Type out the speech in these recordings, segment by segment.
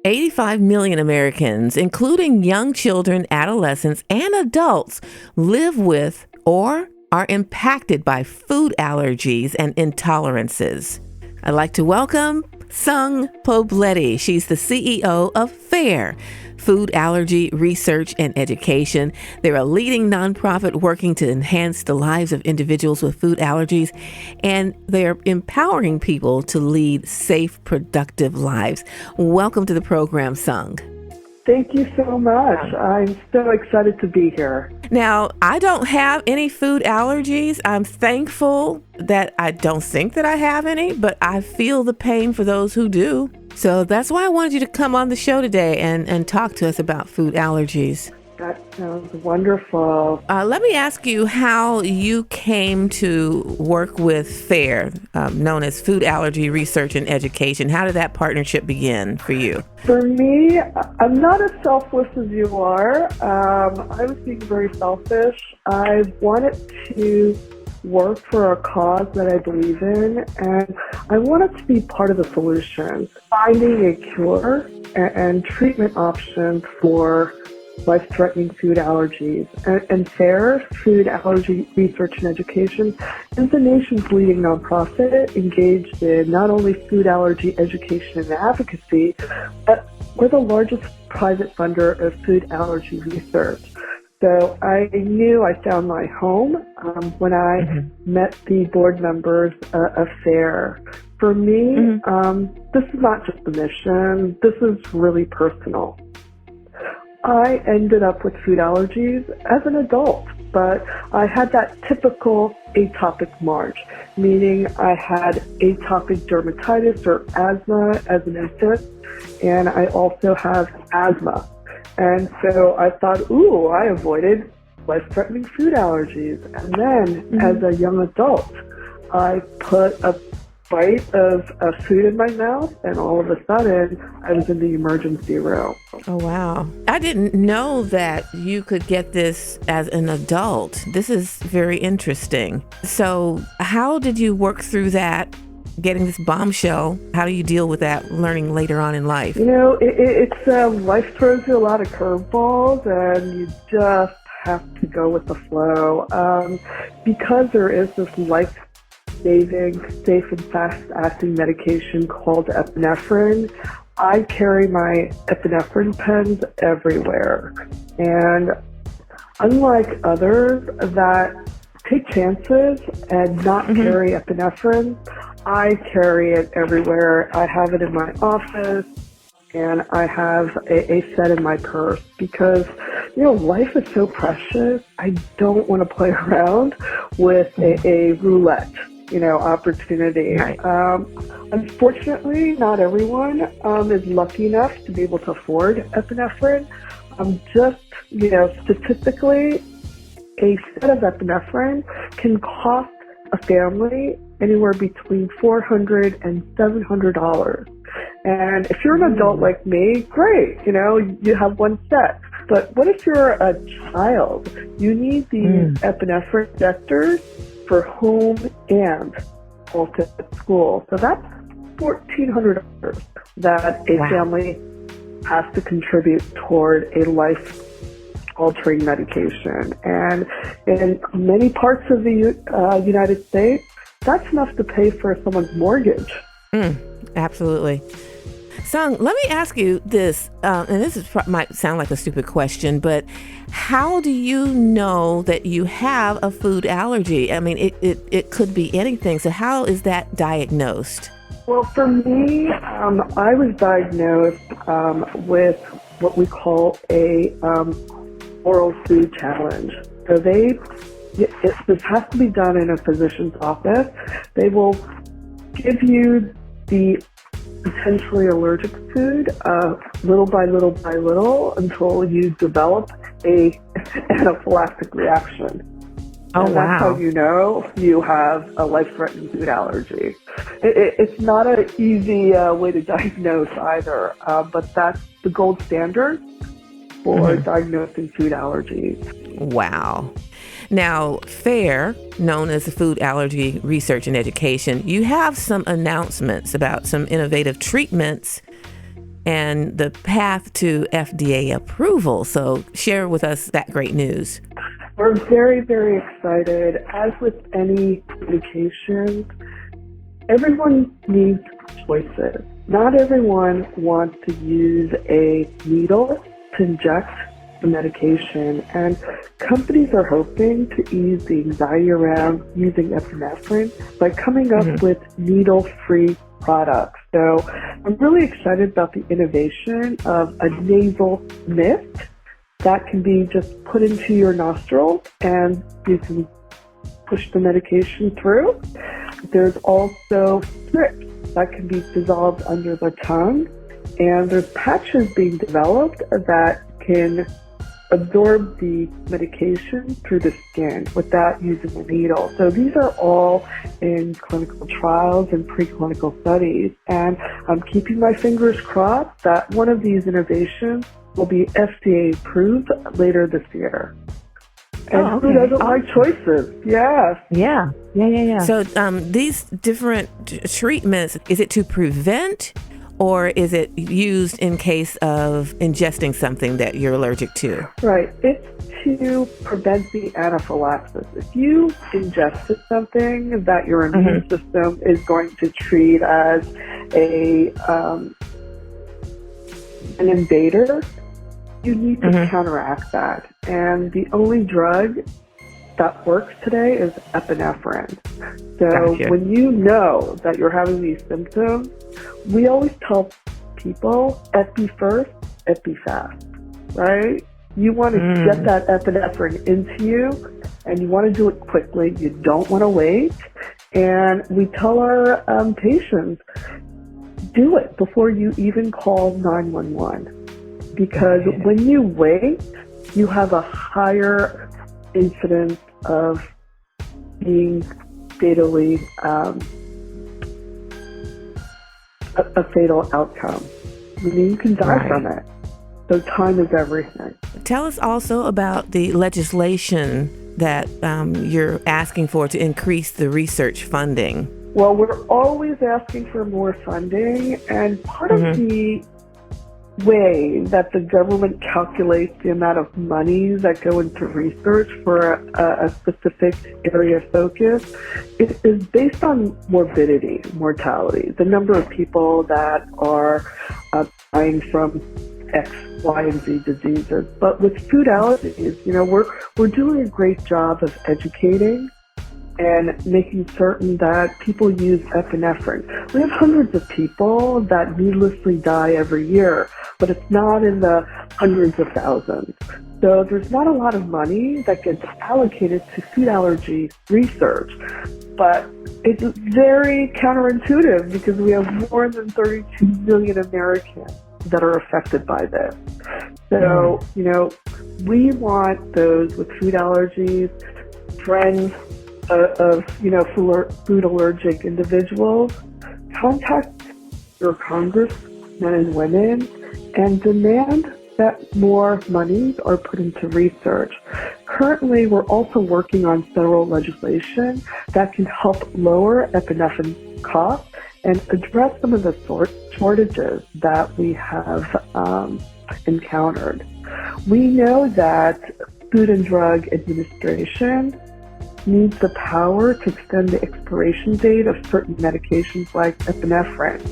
85 million Americans, including young children, adolescents, and adults, live with or are impacted by food allergies and intolerances. I'd like to welcome Sung Poblete. She's the CEO of F.A.R.E, Food Allergy Research and Education. They're a leading nonprofit working to enhance the lives of individuals with food allergies, and they're empowering people to lead safe, productive lives. Welcome to the program, Sung. Thank you so much. I'm so excited to be here. Now, I don't have any food allergies. I'm thankful that I don't think that I have any, but I feel the pain for those who do. So that's why I wanted you to come on the show today and talk to us about food allergies. That sounds wonderful. Let me ask you how you came to work with F.A.R.E, known as Food Allergy Research and Education. How did that partnership begin for you? For me, I'm not as selfless as you are. I was being very selfish. I wanted to work for a cause that I believe in, and I wanted to be part of the solution, finding a cure and treatment options for life-threatening food allergies. And F.A.R.E, Food Allergy Research and Education, is the nation's leading nonprofit engaged in not only food allergy education and advocacy, but we're the largest private funder of food allergy research. So I knew I found my home when I met the board members of F.A.R.E. For me, this is not just a mission. This is really personal. I ended up with food allergies as an adult, but I had that typical atopic march, meaning I had atopic dermatitis or asthma as an infant, and I also have asthma. And so I thought, I avoided life-threatening food allergies. And then as a young adult, I put a bite of food in my mouth, and all of a sudden, I was in the emergency room. Oh, wow. I didn't know that you could get this as an adult. This is very interesting. So how did you work through that, getting this bombshell? How do you deal with that learning later on in life? You know, life throws you a lot of curveballs, and you just have to go with the flow. Because there is this life-saving, safe and fast-acting medication called epinephrine, I carry my epinephrine pens everywhere. And unlike others that take chances and not carry epinephrine, I carry it everywhere. I have it in my office, and I have a set in my purse because, life is so precious. I don't want to play around with a roulette, opportunity. Right. Unfortunately, not everyone is lucky enough to be able to afford epinephrine. Statistically, a set of epinephrine can cost a family anywhere between $400 and $700. And if you're an adult like me, great, you have one set. But what if you're a child? You need these epinephrine injectors for home and also at school. So that's $1,400 that a family has to contribute toward a life-altering medication. And in many parts of the United States, that's enough to pay for someone's mortgage. Absolutely. Sung, let me ask you this, and might sound like a stupid question, but how do you know that you have a food allergy? I mean, it could be anything. So how is that diagnosed? Well, for me, I was diagnosed with what we call a oral food challenge. So this has to be done in a physician's office. They will give you the potentially allergic food little by little until you develop a anaphylactic reaction. Oh, and that's how you know you have a life-threatening food allergy. It's not an easy way to diagnose either, but that's the gold standard for diagnosing food allergies. Wow. Now, F.A.R.E, known as the Food Allergy Research and Education, you have some announcements about some innovative treatments and the path to FDA approval. So share with us that great news. We're very, very excited. As with any medication, everyone needs choices. Not everyone wants to use a needle to inject the medication, and companies are hoping to ease the anxiety around using epinephrine by coming up with needle-free products. So I'm really excited about the innovation of a nasal mist that can be just put into your nostril and you can push the medication through. There's also strips that can be dissolved under the tongue, and there's patches being developed that can absorb the medication through the skin without using a needle. So these are all in clinical trials and preclinical studies, and I'm keeping my fingers crossed that one of these innovations will be FDA approved later this year. And who doesn't like choices? Yes. Yeah. So these different treatments, is it to prevent, or is it used in case of ingesting something that you're allergic to? Right. It's to prevent the anaphylaxis. If you ingested something that your immune system is going to treat as an invader, you need to counteract that. And the only drug that works today is epinephrine. So when you know that you're having these symptoms, we always tell people, epi first, epi fast, right? You want to get that epinephrine into you, and you want to do it quickly. You don't want to wait. And we tell our patients, do it before you even call 911. Because when you wait, you have a higher incidence of being fatally a fatal outcome. I mean, you can die from it. So time is everything. Tell us also about the legislation that you're asking for to increase the research funding. Well, we're always asking for more funding, and part of the way that the government calculates the amount of money that go into research for a specific area of focus is based on morbidity, mortality, the number of people that are dying from X, Y, and Z diseases. But with food allergies, we're doing a great job of educating and making certain that people use epinephrine. We have hundreds of people that needlessly die every year, but it's not in the hundreds of thousands. So there's not a lot of money that gets allocated to food allergy research. But it's very counterintuitive because we have more than 32 million Americans that are affected by this. So, we want those with food allergies, friends of food allergic individuals, contact your congressmen and women and demand that more monies are put into research. Currently, we're also working on federal legislation that can help lower epinephrine costs and address some of the shortages that we have encountered. We know that Food and Drug Administration needs the power to extend the expiration date of certain medications like epinephrine.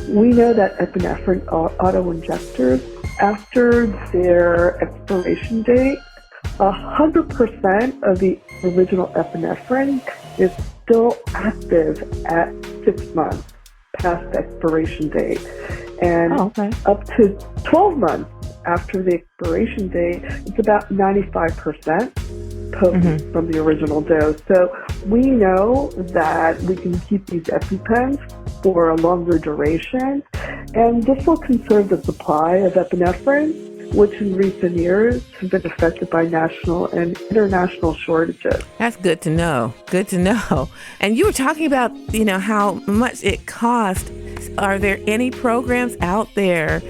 We know that epinephrine auto-injectors, after their expiration date, 100% of the original epinephrine is still active at 6 months past the expiration date. And up to 12 months after the expiration date, it's about 95% potent from the original dose. So we know that we can keep these EpiPens for a longer duration, and this will conserve the supply of epinephrine, which in recent years have been affected by national and international shortages. That's good to know. Good to know. And you were talking about, how much it costs. Are there any programs out there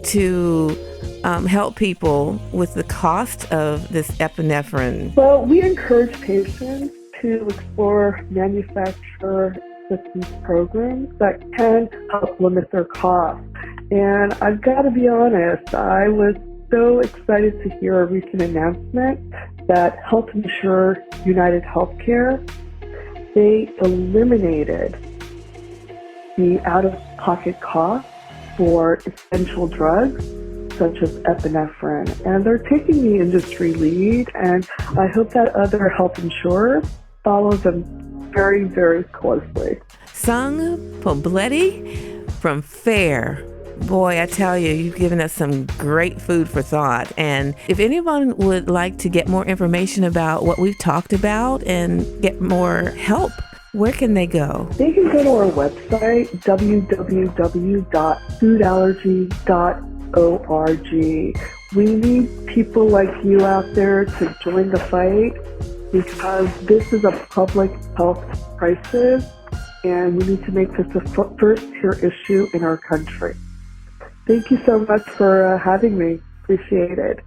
to help people with the cost of this epinephrine? Well, we encourage patients to explore manufacturer assistance programs that can help limit their costs. And I've got to be honest, I was so excited to hear a recent announcement that Health Insure United Healthcare, they eliminated the out-of-pocket cost for essential drugs such as epinephrine. And they're taking the industry lead, and I hope that other health insurers follow them very, very closely. Sung Poblete from F.A.R.E. Boy, I tell you, you've given us some great food for thought. And if anyone would like to get more information about what we've talked about and get more help, where can they go? They can go to our website, www.foodallergies.org. We need people like you out there to join the fight because this is a public health crisis and we need to make this a first-tier issue in our country. Thank you so much for having me. Appreciate it.